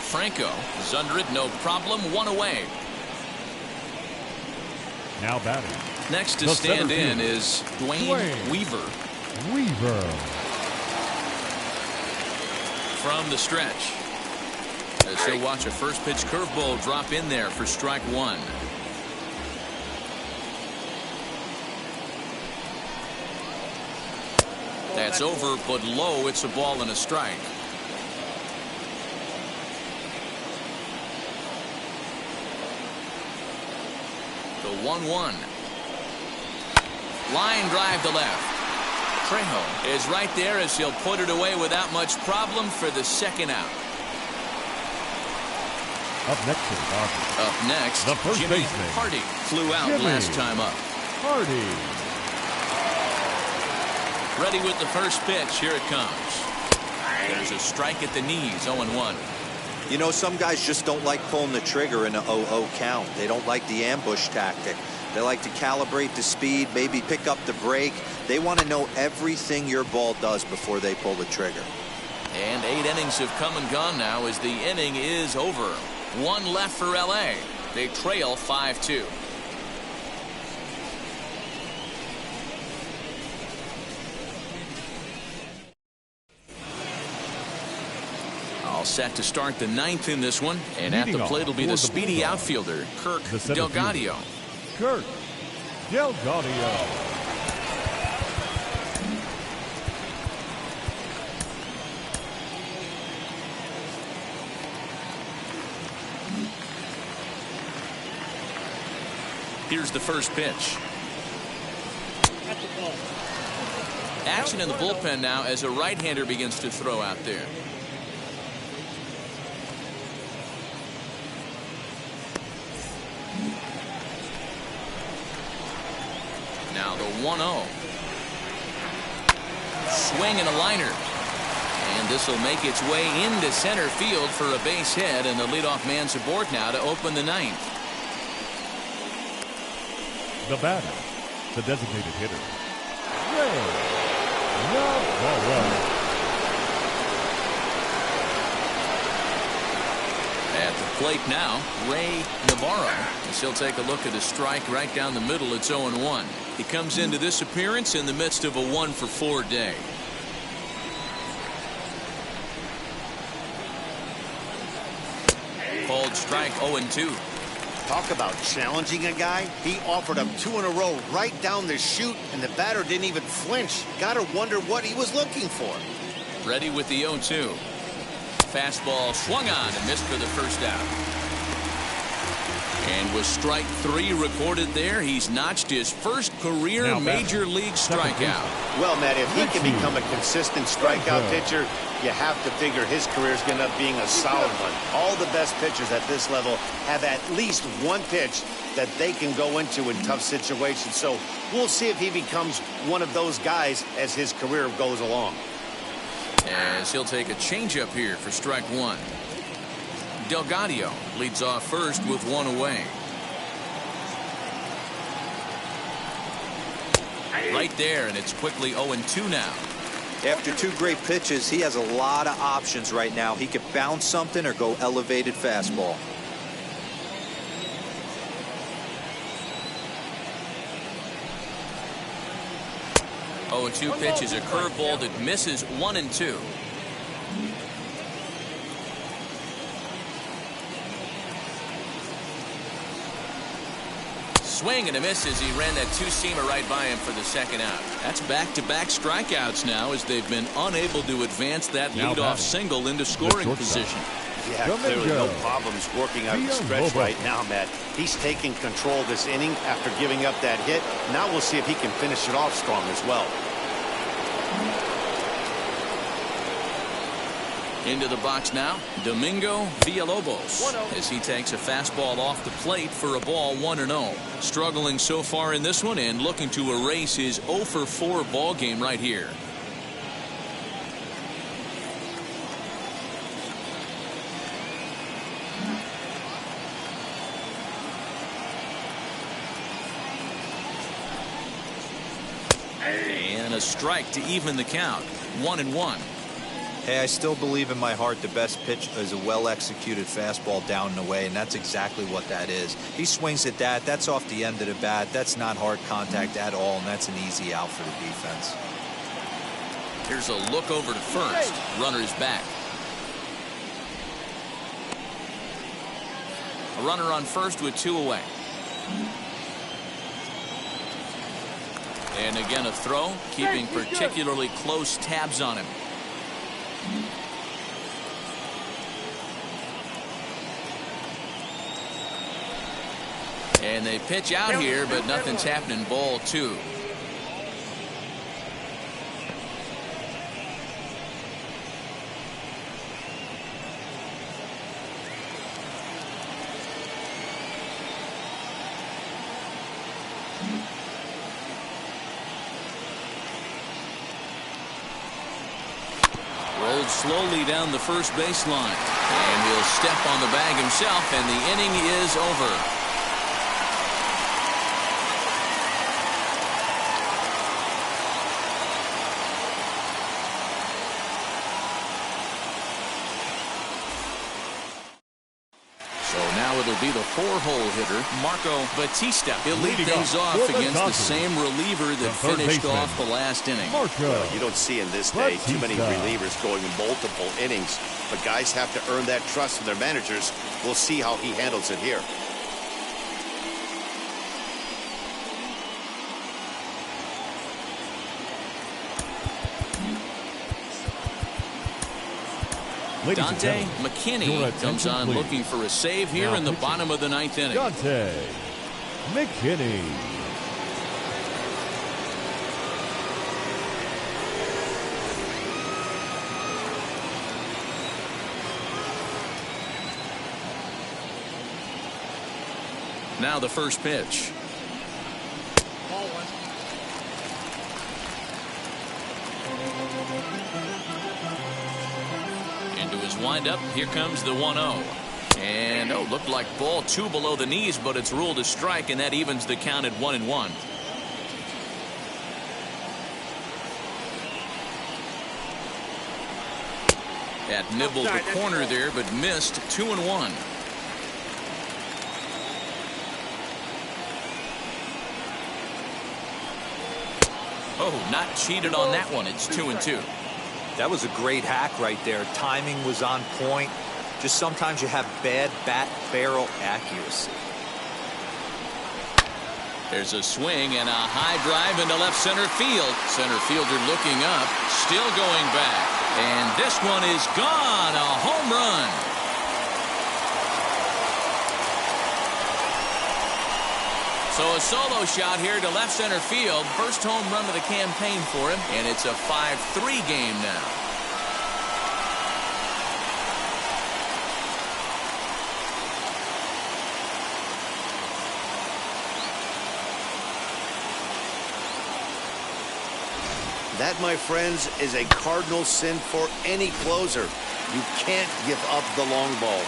Franco is under it, no problem, 1 away. Now batting. Next to stand in is Dwayne Weaver. From the stretch. As he'll watch a first pitch curveball drop in there for strike 1. That's over, but low. It's a ball and a strike. The 1-1. Line drive to left. Trejo is right there as he'll put it away without much problem for the second out. Up next to the Dodgers. Up next, the first Jimmy baseman. Hardy flew out last time up. Hardy. Ready with the first pitch. Here it comes. There's a strike at the knees. 0-1. You know, some guys just don't like pulling the trigger in an 0-0 count. They don't like the ambush tactic. They like to calibrate the speed, maybe pick up the break. They want to know everything your ball does before they pull the trigger. And 8 innings have come and gone now as the inning is over. 1 left for LA. They trail 5-2. All set to start the 9th in this one, and at the plate will be the speedy outfielder, Kirk Delgadio. Kirk Delgadio. Here's the first pitch. Action in the bullpen now as a right-hander begins to throw out there. Now the 1-0. Swing and a liner. And this will make its way into center field for a base hit, and the leadoff man's aboard now to open the 9th. The batter, the designated hitter, Ray Navarro. At the plate now, Ray Navarro. As he'll take a look at a strike right down the middle. It's 0-1. He comes into this appearance in the midst of a 1-for-4 day. Called strike 0-2. Talk about challenging a guy. He offered up 2 in a row right down the chute, and the batter didn't even flinch. Gotta wonder what he was looking for. Ready with the 0-2. Fastball swung on and missed for the first out. And with strike 3 recorded there, he's notched his first career major league strikeout. Well, Matt, if he can become a consistent strikeout pitcher, you have to figure his career is going to end up being a solid one. All the best pitchers at this level have at least one pitch that they can go into in tough situations. So we'll see if he becomes one of those guys as his career goes along. As he'll take a changeup here for strike one. Delgado leads off first with one away. Right there, and it's quickly 0-2 now. After two great pitches, he has a lot of options right now. He could bounce something or go elevated fastball. Oh, 2 pitches, a curveball that misses 1-2. Swing and a miss as he ran that two-seamer right by him for the second out. That's back-to-back strikeouts now as they've been unable to advance that leadoff single into scoring position. Yeah, clearly no problems working out the stretch right now, Matt. He's taking control of this inning after giving up that hit. Now we'll see if he can finish it off strong as well. Into the box now, Domingo Villalobos, as he takes a fastball off the plate for a ball 1-0. Struggling so far in this one and looking to erase his 0-for-4 ball game right here. And a strike to even the count. 1-1. Hey, I still believe in my heart the best pitch is a well-executed fastball down and away, and that's exactly what that is. He swings at that. That's off the end of the bat. That's not hard contact at all, and that's an easy out for the defense. Here's a look over to first. Runner's back. A runner on first with 2 away. And again a throw, keeping particularly close tabs on him. And they pitch out here, but nothing's happening. Ball 2. Rolled slowly down the first baseline, and he'll step on the bag himself, and the inning is over. It'll be the 4-hole hitter, Marco Batista. He'll lead things off against the same reliever that finished off the last inning. Well, you don't see in this day too many relievers going multiple innings, but guys have to earn that trust from their managers. We'll see how he handles it here. Dante McKinney comes on looking for a save here in the bottom of the 9th inning. Dante McKinney. Now the first pitch. Ball 1. Into his windup, here comes the 1-0. And looked like ball 2 below the knees, but it's ruled a strike, and that evens the count at 1-1. That nibbled the corner there, but missed. 2-1. Oh, not cheated on that one. It's 2-2. That was a great hack right there. Timing was on point. Just sometimes you have bad bat barrel accuracy. There's a swing and a high drive into left center field. Center fielder looking up, still going back. And this one is gone. A home run. So a solo shot here to left center field. First home run of the campaign for him, and it's a 5-3 game now. That, my friends, is a cardinal sin for any closer. You can't give up the long ball.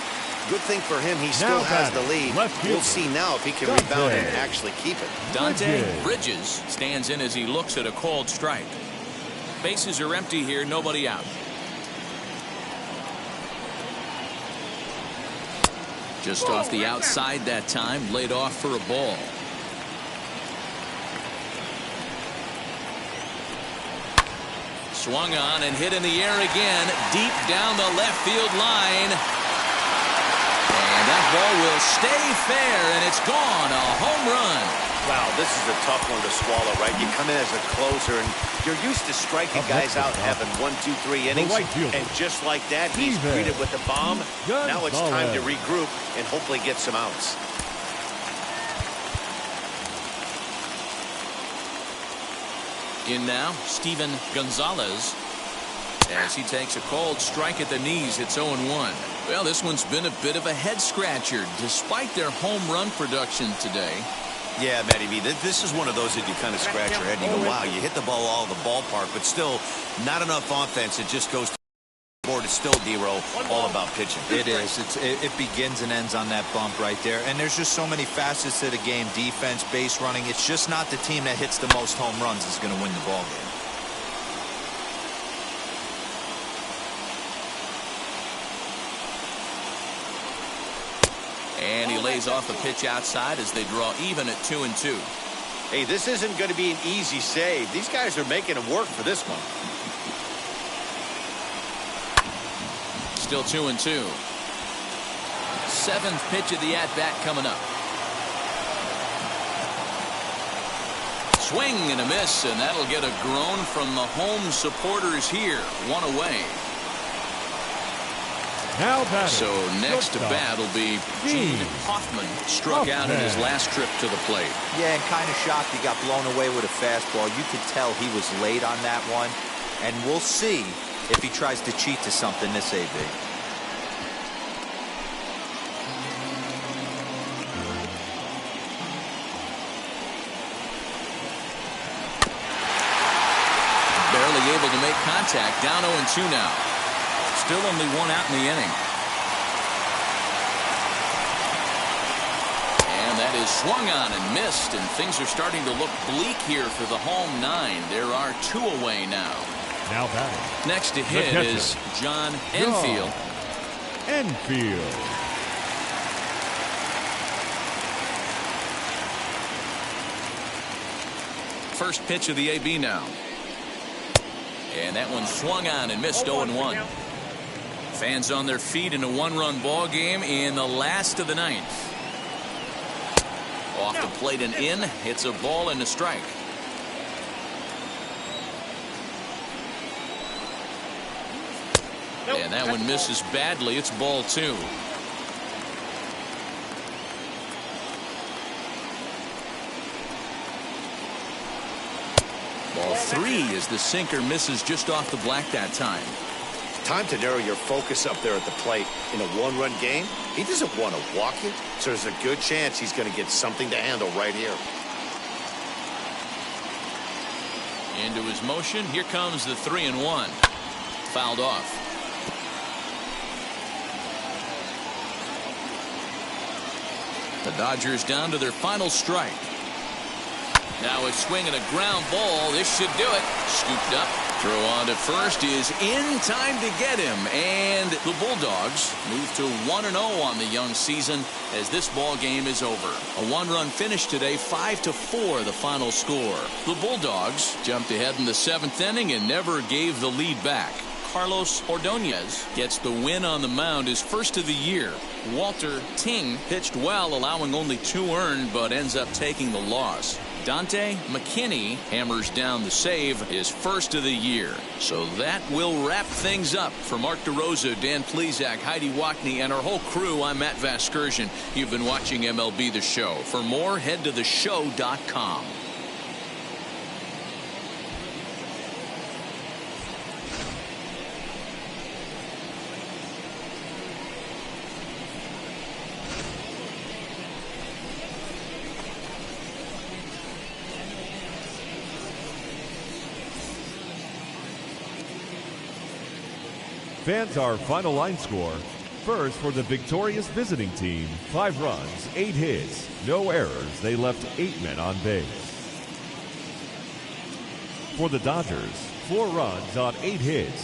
Good thing for him, he still has the lead. We'll see now if he can rebound and actually keep it. Dante Bridges stands in as he looks at a called strike. Bases are empty here, nobody out. Just off the outside that time, laid off for a ball. Swung on and hit in the air again, deep down the left field line. And that ball will stay fair, and it's gone. A home run. Wow, this is a tough one to swallow, right? You come in as a closer, and you're used to striking guys out, having 1, 2, 3 innings. And just like that, he's greeted with a bomb. Now it's time to regroup and hopefully get some outs. In now, Steven Gonzalez. As he takes a called strike at the knees, it's 0-1. Well, this one's been a bit of a head-scratcher, despite their home run production today. Yeah, Matty B, this is one of those that you kind of scratch your head and you go, wow, you hit the ball all the ballpark, but still not enough offense. It just goes to the board. It's still, D-Row, all about pitching. It is. It begins and ends on that bump right there. And there's just so many facets to the game. Defense, base running. It's just not the team that hits the most home runs is going to win the ball game. And he lays off a pitch outside as they draw even at 2-2. Hey, this isn't going to be an easy save. These guys are making it work for this one. Still 2-2. Seventh pitch of the at-bat coming up. Swing and a miss, and that'll get a groan from the home supporters here. One away. So next to bat will be Gene Hoffman. Struck out in his last trip to the plate. Yeah, and kind of shocked he got blown away with a fastball. You could tell he was late on that one. And we'll see if he tries to cheat to something this AB. Barely able to make contact. Down 0-2 now. Still only one out in the inning. And that is swung on and missed, and things are starting to look bleak here for the home 9. There are 2 away now. Now batting. Next to hit is John Enfield. First pitch of the AB now. And that one swung on and missed 0-1. Fans on their feet in a one-run ball game in the last of the 9th. Off the plate and in. It's a ball and a strike. And that one misses badly. It's ball 2. Ball 3 as the sinker misses just off the black that time. Time to narrow your focus up there at the plate. In a one-run game, he doesn't want to walk it, so there's a good chance he's going to get something to handle right here. Into his motion. Here comes the 3-1. Fouled off. The Dodgers down to their final strike. Now it's swinging a ground ball. This should do it. Scooped up. Throw on to first is in time to get him. And the Bulldogs move to 1-0 on the young season as this ball game is over. A one-run finish today, 5-4 the final score. The Bulldogs jumped ahead in the 7th inning and never gave the lead back. Carlos Ordonez gets the win on the mound, his first of the year. Walter Ting pitched well, allowing only 2 earned, but ends up taking the loss. Dante McKinney hammers down the save, his first of the year. So that will wrap things up. For Mark DeRosa, Dan Plesac, Heidi Wackney, and our whole crew, I'm Matt Vasgersian. You've been watching MLB The Show. For more, head to theshow.com. Fans, our final line score. First, for the victorious visiting team, 5 runs, 8 hits, no errors. They left 8 men on base. For the Dodgers, 4 runs on 8 hits,